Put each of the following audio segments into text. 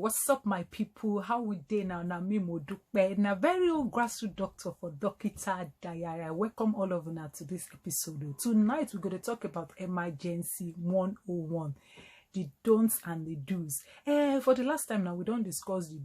what's up my people? How we dey now? Na me Modukbe, na very old grassroots doctor for Dokita Diary. Welcome all of you to this episode. Tonight we're going to talk about emergency 101. The don'ts and the do's. For the last time now, we don't discuss the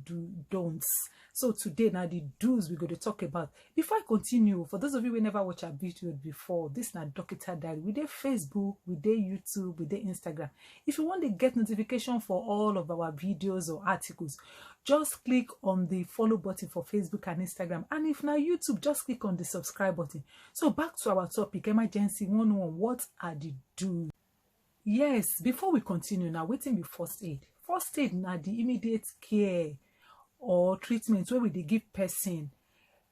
don'ts. So today now the do's we're going to talk about. Before I continue, for those of you who never watched our video before, this is not Dokita Diary. We did Facebook, we did YouTube, we did Instagram. If you want to get notification for all of our videos or articles, just click on the follow button for Facebook and Instagram. And if now YouTube, just click on the subscribe button. So back to our topic, emergency 101. What are the do's? Yes, before we continue now, waiting be first aid. First aid now the immediate care or treatment where we they give person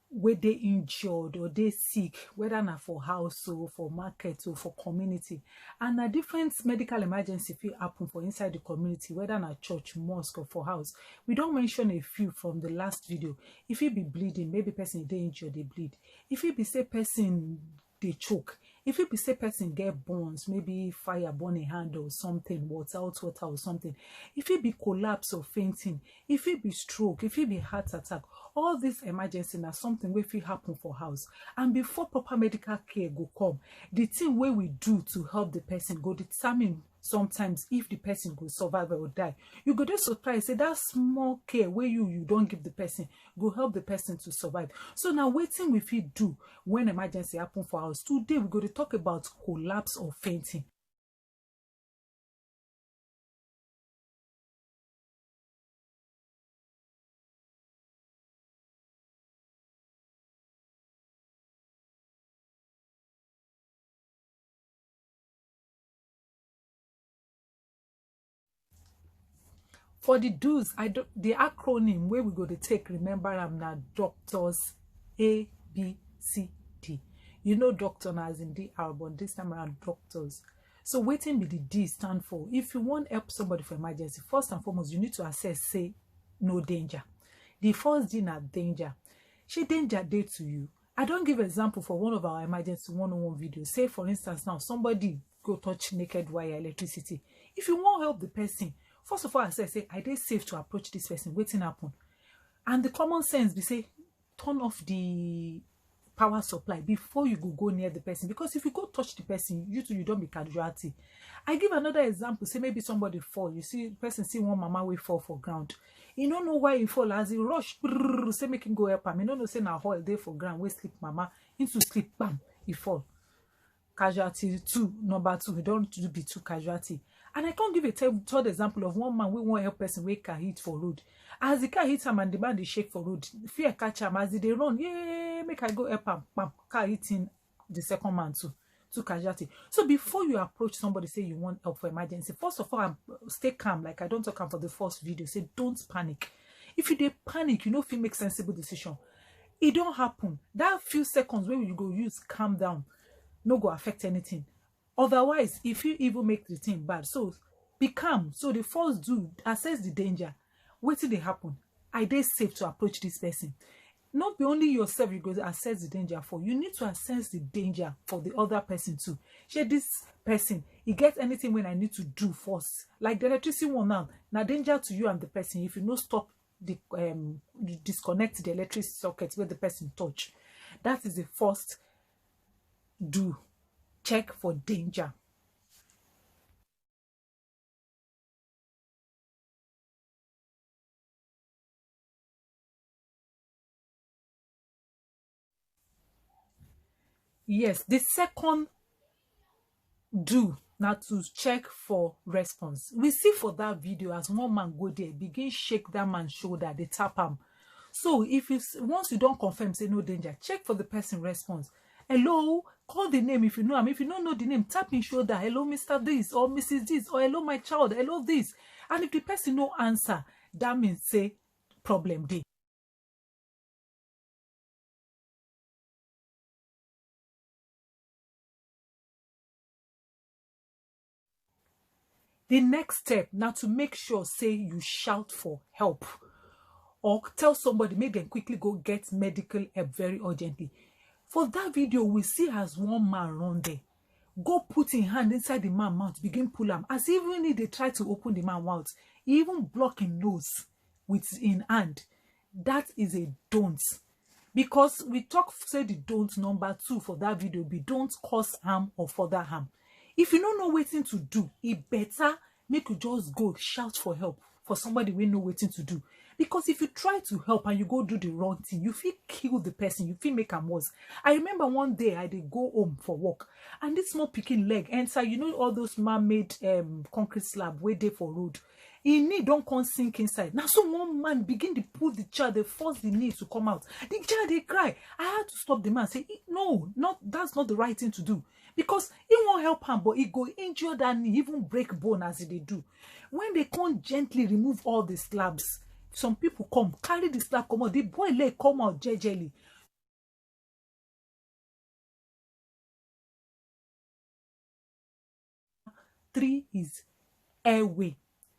where they injured or they sick, whether not for house or for market or for community. And a different medical emergency will happen for inside the community, whether not church, mosque or for house. We don't mention a few from the last video. If you be bleeding, maybe person they injured, they bleed. If you be say person they choke, if you be say person get burns, maybe fire burn a hand or something, water or something, if it be collapse or fainting, if it be stroke, if it be heart attack, all this emergency are something where will happen for house. And before proper medical care go come, the thing where we do to help the person go determine sometimes if the person go survive or die. You go just surprise, say that small care where you don't give the person go help the person to survive. So now waiting we feel do when emergency happen for us. Today we're going to talk about collapse or fainting. For the do's, the acronym where we go to take, remember I'm now doctors A, B, C, D. You know doctor now as in DR, but this time around doctors. So waiting be the D stand for. If you want help somebody for emergency, first and foremost, you need to assess, say, no danger. The first D na danger. She danger day to you. I don't give example for one of our emergency 101 videos. Say for instance now, somebody go touch naked wire electricity. If you want help the person, first of all, I say, I dey safe to approach this person. Waiting happen. And the common sense, we say, turn off the power supply before you go near the person. Because if you go touch the person, you don't be casualty. I give another example. Say maybe somebody fall. You see, person see one mama way fall for ground. You don't know why he fall. As he rush, say make him go help him. You don't know say na hole day for ground. We sleep mama into sleep. Bam, he fall. Casualty 2, number 2. We don't be too casualty. And I can't give a third example of one man we want help person we can hit for road. As the car hits him and the man they shake for road, fear catch him as they run. Yeah, make I go help him. Bam, car hitting the second man too. To casualty. So before you approach somebody, say you want help for emergency, first of all, stay calm. Like I don't talk for the first video. Say don't panic. If you panic, you know if you make sensible decision. It don't happen. That few seconds where you go use calm down, no go affect anything. Otherwise, if you even make the thing bad, so be calm. So the first do assess the danger. Wait till they happen. Are they safe to approach this person? Not be only yourself you go to assess the danger for. You need to assess the danger for the other person too. Share this person. He gets anything when I need to do first. Like the electricity one now danger to you and the person. If you no stop the disconnect the electric socket where the person touch. That is the first do. Check for danger. Yes, the second do now to check for response. We see for that video as one man go there, begin shake that man's shoulder, they tap him. So if once you don't confirm, say no danger, check for the person response. Hello, call the name if you know him. If you don't know the name, tap in shoulder. Hello, Mr. This or Mrs. This or hello, my child. Hello, this. And if the person no answer, that means say problem day. The next step now to make sure say you shout for help or tell somebody make them quickly go get medical help very urgently. For that video, we see as one man run there. Go put his hand inside the man's mouth, begin pull him. As even if they try to open the man's mouth, he even block his nose. with in hand. That is a don't. Because we talk, say the don't number 2 for that video be don't cause harm or further harm. If you don't know wetin to do, it better make you just go shout for help for somebody wey know wetin to do. Because if you try to help and you go do the wrong thing, you fit kill the person, you fit make am worse. I remember one day I dey go home for work and this small pikin leg enter, you know, all those man-made concrete slab wey dey for road. Him knee don come sink inside. Now so one man begin to pull the child, they force the knee to come out. The child they cry. I had to stop the man, say no, that's not the right thing to do. Because he won't help him, but he go injure that knee, even break bone as they do. When they can't gently remove all the slabs, some people come, carry the slab, come out, the boy leg come out jejely. Three is airway.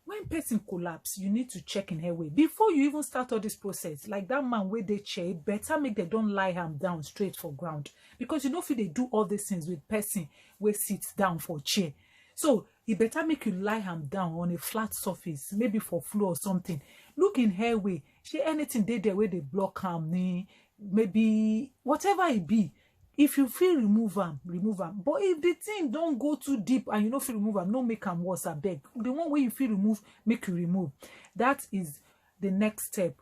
When person collapse, you need to check in airway before you even start all this process. Like that man where they chair, better make they don't lie him down straight for ground, because you know if they do all these things with person where sits down for chair. So it better make you lie him down on a flat surface, maybe for floor or something. Look in airway, see anything there where they block him, maybe whatever it be. If you feel remove them. But if the thing don't go too deep and you don't feel remove them, no make them worse, I beg. The one way you feel remove, make you remove. That is the next step.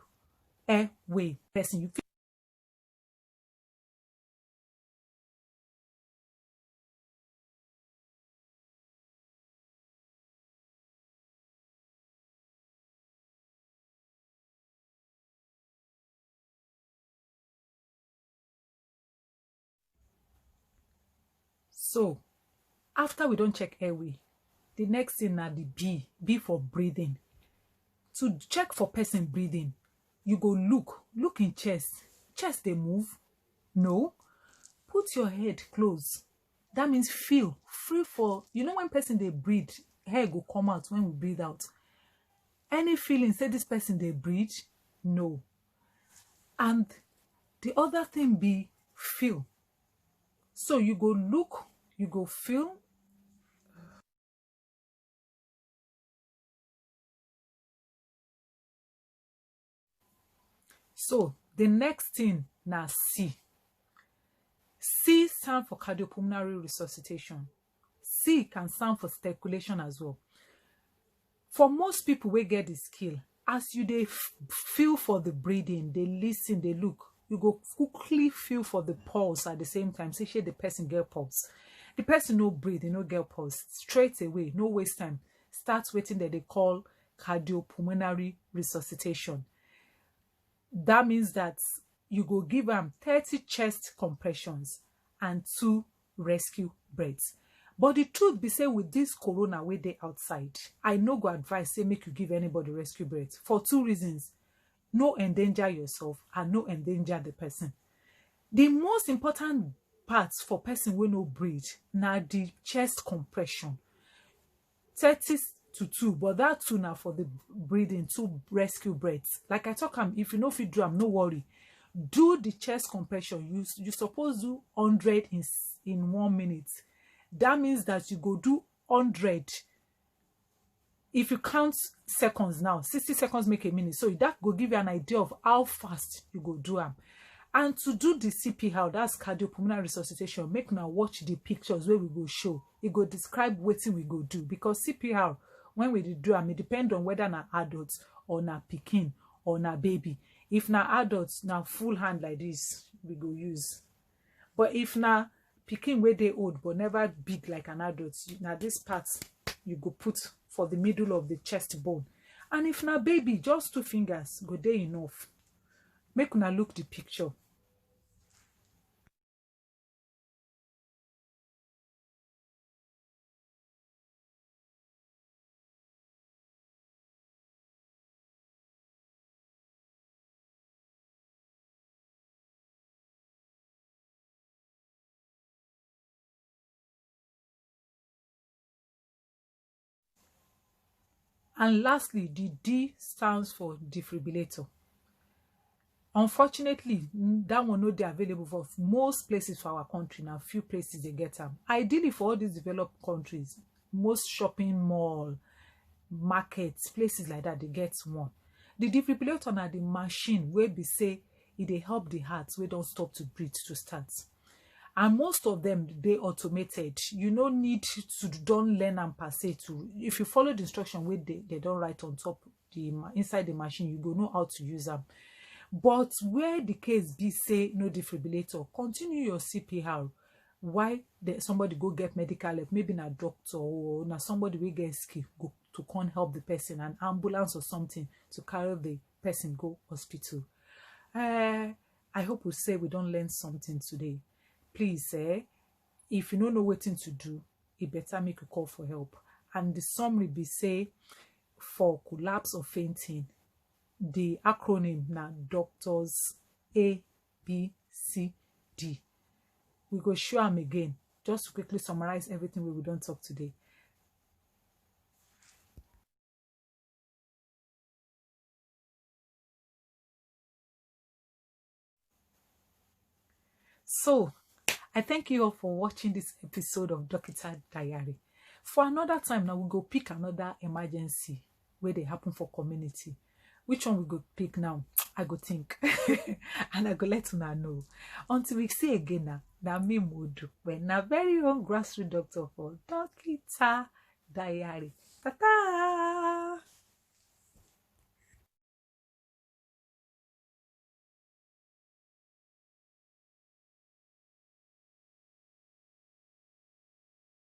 Airway person. You feel so after we don't check airway, the next thing na the B for breathing. To check for person breathing, you go look in chest they move. No, put your head close. That means feel free for, you know, when person they breathe, hair go come out when we breathe out. Any feeling say this person they breathe? No. And the other thing be feel. So you go look, you go feel. So the next thing now C. C stand for cardiopulmonary resuscitation. C can stand for circulation as well. For most people we get the skill, as you they feel for the breathing, they listen, they look, you go quickly feel for the pulse at the same time. Say the person get pulse. The person no breathe, no get pulse. Straight away, no waste time. Start waiting that they call cardiopulmonary resuscitation. That means that you go give them 30 chest compressions and 2 rescue breaths. But the truth be say, with this corona way they outside, I no go advise say make you give anybody rescue breath for 2 reasons. No endanger yourself and no endanger the person. The most important parts for person will no breathe now the chest compression. 30 to 2, but that 2 now for the breathing, 2 rescue breaths. Like I talk, if you know if you do, no worry. Do the chest compression. You suppose do 100 in 1 minute. That means that you go do 100. If you count seconds now, 60 seconds make a minute. So that will give you an idea of how fast you go do them. And to do the CPR, that's cardiopulmonary resuscitation, make now watch the pictures where we go show. It go describe what we go do. Because CPR, when we do them, it depend on whether na adults or na pikin or na baby. If na adults, na full hand like this, we go use. But if na pikin where they old but never big like an adult, now this part you go put for the middle of the chest bone. And if na baby, just 2 fingers go there enough. Make una look the picture. And lastly, the D stands for defibrillator. Unfortunately, that one not available for most places for our country. Now, few places they get them. Ideally, for all these developed countries, most shopping mall, markets, places like that, they get one. The defibrillator na the machine wey be say e dey help the heart wey don stop to breathe to start. And most of them dey automated. You no need to don learn am per se. To if you follow the instruction wey they don write on top inside the machine, you go know how to use them. But where the case be say no defibrillator, continue your CPR. Why somebody go get medical help, maybe na doctor or na somebody wey get skill go to come help the person, an ambulance or something to carry the person go hospital. I hope we say we don't learn something today. Please, if you don't know what to do, it better make a call for help. And the summary be say, for collapse or fainting, the acronym na doctors A, B, C, D. We go show them again, just to quickly summarize everything we don't talk today. So, I thank you all for watching this episode of Dokita Diary. For another time now, we go pick another emergency where they happen for community. Which one we go pick now? I go think. And I go let you know. Until we see again now, me mood when a very own grassroots doctor for Dokita Diary. Ta-ta!